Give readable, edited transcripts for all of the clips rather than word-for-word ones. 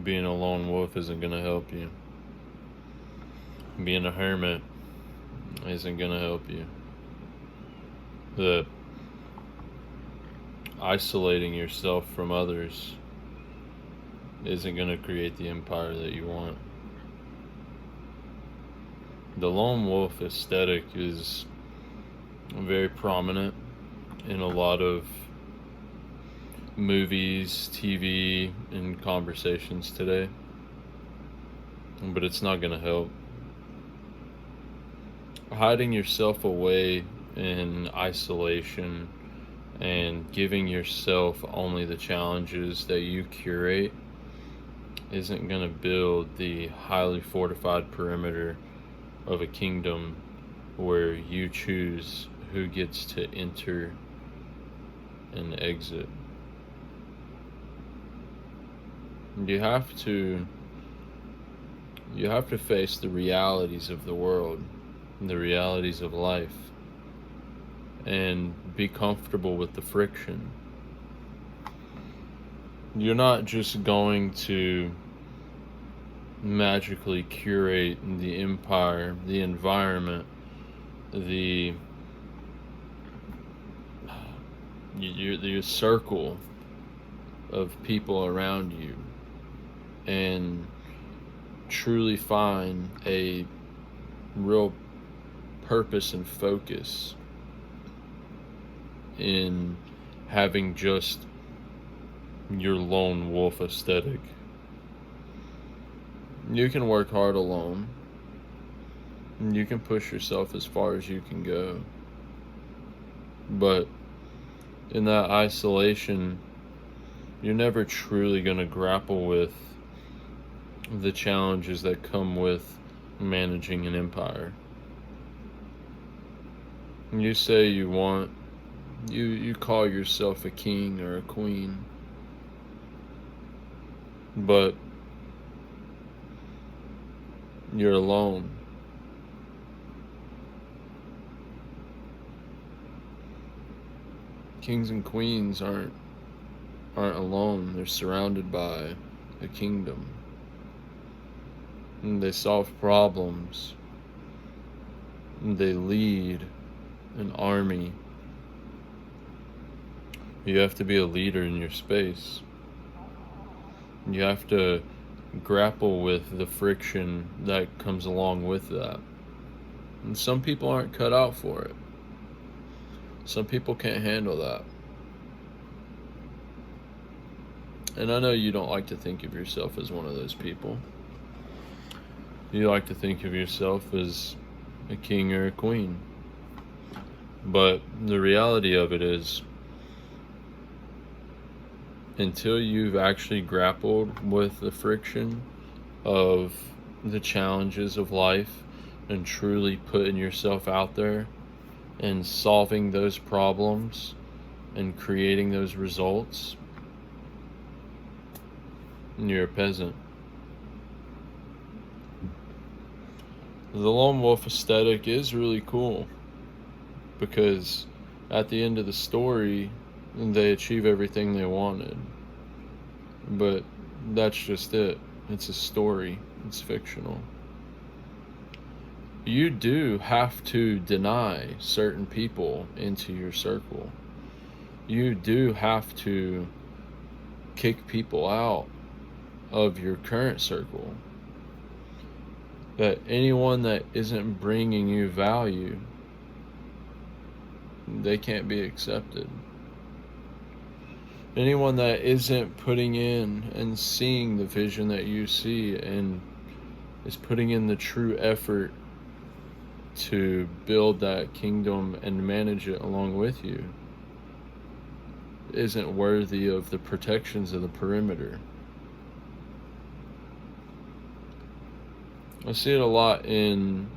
Being a lone wolf isn't going to help you. Being a hermit isn't going to help you. The isolating yourself from others isn't going to create the empire that you want. The lone wolf aesthetic is very prominent in a lot of movies, TV, and conversations today, but it's not going to help. Hiding yourself away in isolation and giving yourself only the challenges that you curate isn't going to build the highly fortified perimeter of a kingdom where you choose who gets to enter and exit. You have to face the realities of the world, the realities of life, and be comfortable with the friction. You're not just going to magically curate the empire, the environment, your circle of people around you, and truly find a real purpose and focus in having just your lone wolf aesthetic. You can work hard alone. You can push yourself as far as you can go. But in that isolation, you're never truly going to grapple with the challenges that come with managing an empire. You say you call yourself a king or a queen, but you're alone. Kings and queens aren't alone. They're surrounded by a kingdom. And they solve problems. And they lead an army. You have to be a leader in your space. You have to grapple with the friction that comes along with that. And some people aren't cut out for it. Some people can't handle that. And I know you don't like to think of yourself as one of those people. You like to think of yourself as a king or a queen. But the reality of it is, until you've actually grappled with the friction of the challenges of life and truly putting yourself out there and solving those problems and creating those results, you're a peasant. The lone wolf aesthetic is really cool because at the end of the story, they achieve everything they wanted. But that's just it. It's a story. It's fictional. You do have to deny certain people into your circle. You do have to kick people out of your current circle. That anyone that isn't bringing you value, they can't be accepted. Anyone that isn't putting in and seeing the vision that you see and is putting in the true effort to build that kingdom and manage it along with you isn't worthy of the protections of the perimeter. I see it a lot in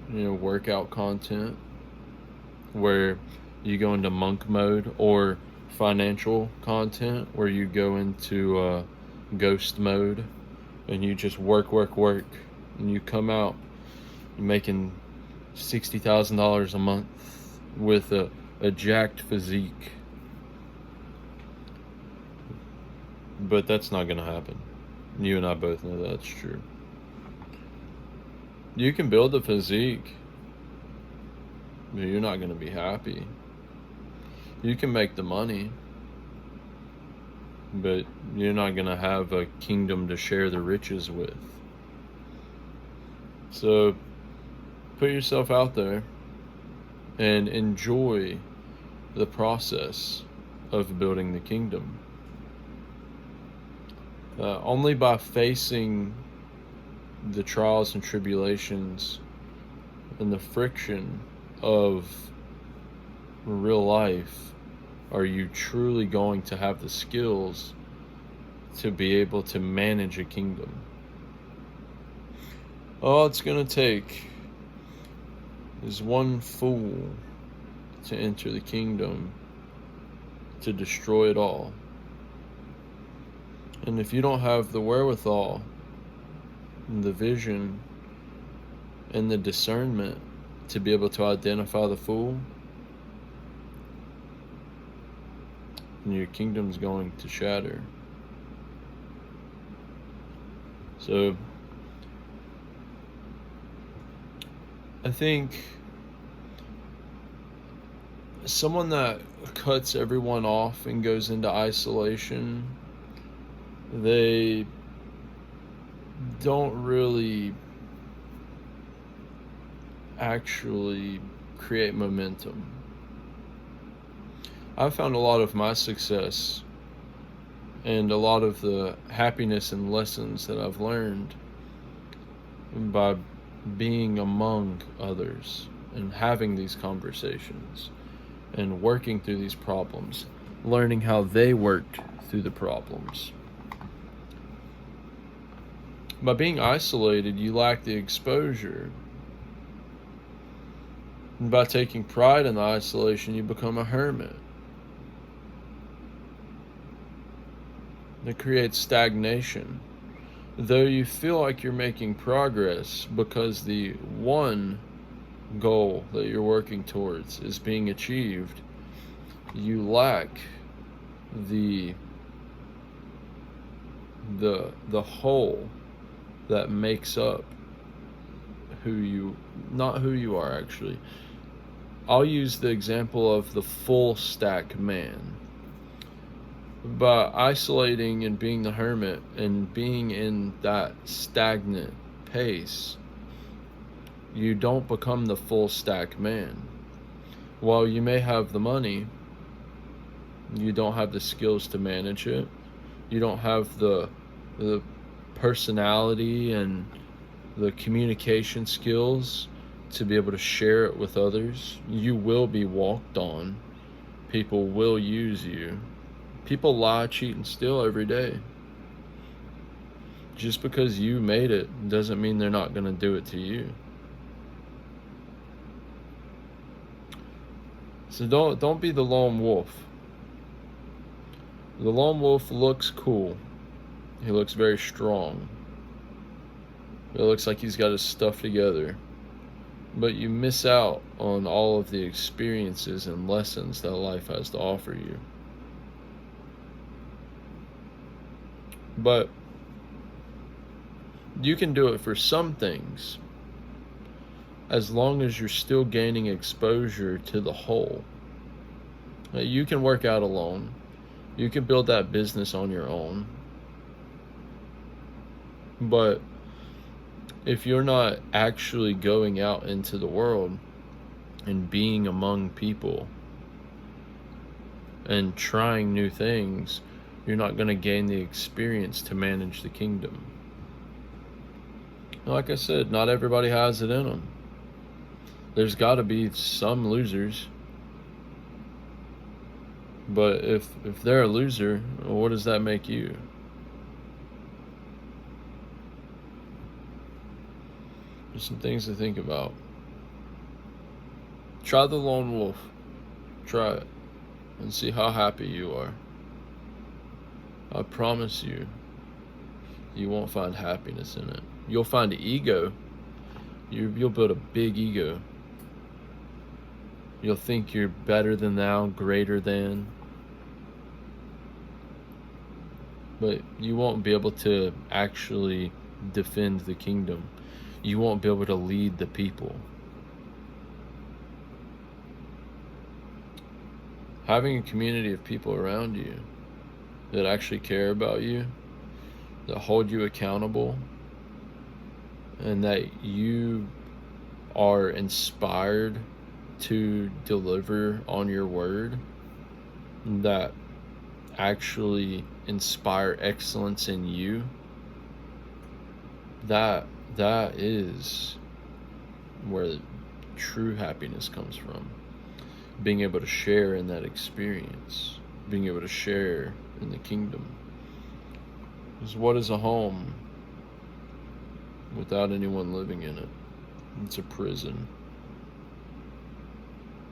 workout content where you go into monk mode, or financial content where you go into ghost mode and you just work, and you come out making $60,000 a month with a jacked physique. But that's not going to happen. You and I both know that's true. You can build a physique, but you're not going to be happy. You can make the money, but you're not going to have a kingdom to share the riches with. So put yourself out there and enjoy the process of building the kingdom. Only by facing the trials and tribulations and the friction of real life are you truly going to have the skills to be able to manage a kingdom. All it's going to take is one fool to enter the kingdom to destroy it all. And if you don't have the wherewithal, and the vision, and the discernment to be able to identify the fool, then your kingdom's going to shatter. So I think someone that cuts everyone off and goes into isolation, they don't really actually create momentum. I've found a lot of my success and a lot of the happiness and lessons that I've learned by being among others and having these conversations and working through these problems, learning how they worked through the problems. By being isolated, you lack the exposure. And by taking pride in the isolation, you become a hermit. It creates stagnation. Though you feel like you're making progress because the one goal that you're working towards is being achieved, you lack the whole that makes up not who you are actually. I'll use the example of the full stack man. By isolating and being the hermit and being in that stagnant pace, you don't become the full stack man. While you may have the money, you don't have the skills to manage it. You don't have the personality and the communication skills to be able to share it with others. You will be walked on. People will use you. People lie, cheat, and steal every day. Just because you made it doesn't mean they're not going to do it to you. So don't be the lone wolf. The lone wolf looks cool. He looks very strong. It looks like he's got his stuff together. But you miss out on all of the experiences and lessons that life has to offer you. But you can do it for some things as long as you're still gaining exposure to the whole. You can work out alone. You can build that business on your own. But if you're not actually going out into the world and being among people and trying new things, you're not going to gain the experience to manage the kingdom. Like I said, not everybody has it in them. There's got to be some losers. But if they're a loser, what does that make you? Just some things to think about. Try the lone wolf. Try it and see how happy you are. I promise you, you won't find happiness in it. You'll find ego. You'll build a big ego. You'll think you're better than thou, greater than. but you won't be able to actually defend the kingdom. You won't be able to lead the people. Having a community of people around you that actually care about you, that hold you accountable, and that you are inspired to deliver on your word, that actually inspire excellence in you, that is where true happiness comes from. Being able to share in that experience, being able to share in the kingdom. Because what is a home without anyone living in it? It's a prison.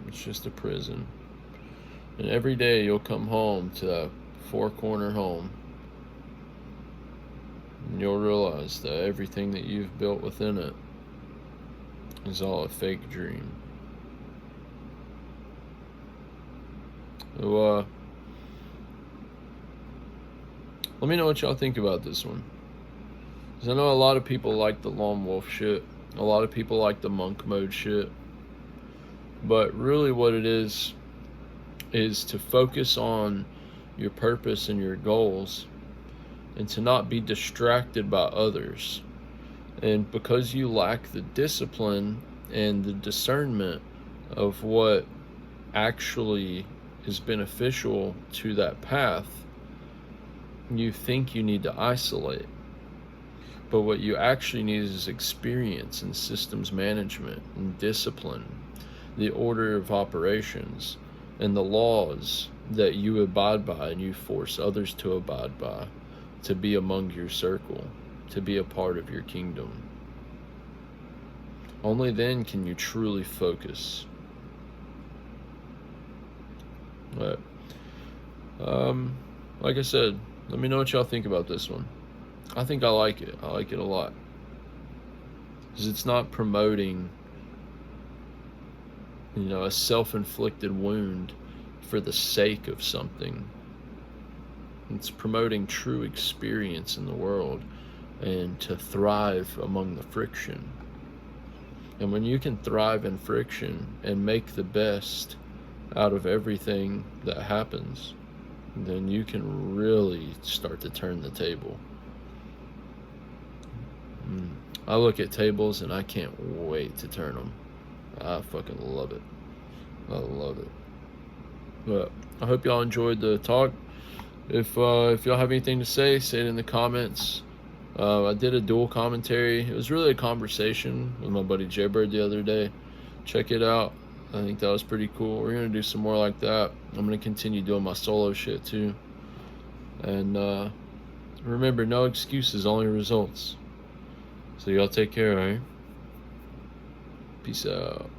It's just a prison. And every day you'll come home to that four-corner home, and you'll realize that everything that you've built within it is all a fake dream. So, let me know what y'all think about this one. Because I know a lot of people like the lone wolf shit. A lot of people like the monk mode shit. But really what it is to focus on your purpose and your goals, and to not be distracted by others. And because you lack the discipline and the discernment of what actually is beneficial to that path, you think you need to isolate. But what you actually need is experience and systems management and discipline, the order of operations, and the laws that you abide by and you force others to abide by, to be among your circle, to be a part of your kingdom. Only then can you truly focus. But, like I said, let me know what y'all think about this one. I think I like it. I like it a lot. Because it's not promoting, a self-inflicted wound for the sake of something. It's promoting true experience in the world and to thrive among the friction. And when you can thrive in friction and make the best out of everything that happens, then you can really start to turn the table. I look at tables and I can't wait to turn them. I fucking love it. I love it. But I hope y'all enjoyed the talk. If y'all have anything to say it in the comments. I did a dual commentary. It was really a conversation with my buddy Jaybird the other day. Check it out. I think that was pretty cool. We're gonna do some more like that. I'm gonna continue doing my solo shit too. And remember, no excuses, only results. So y'all take care, alright? Peace out.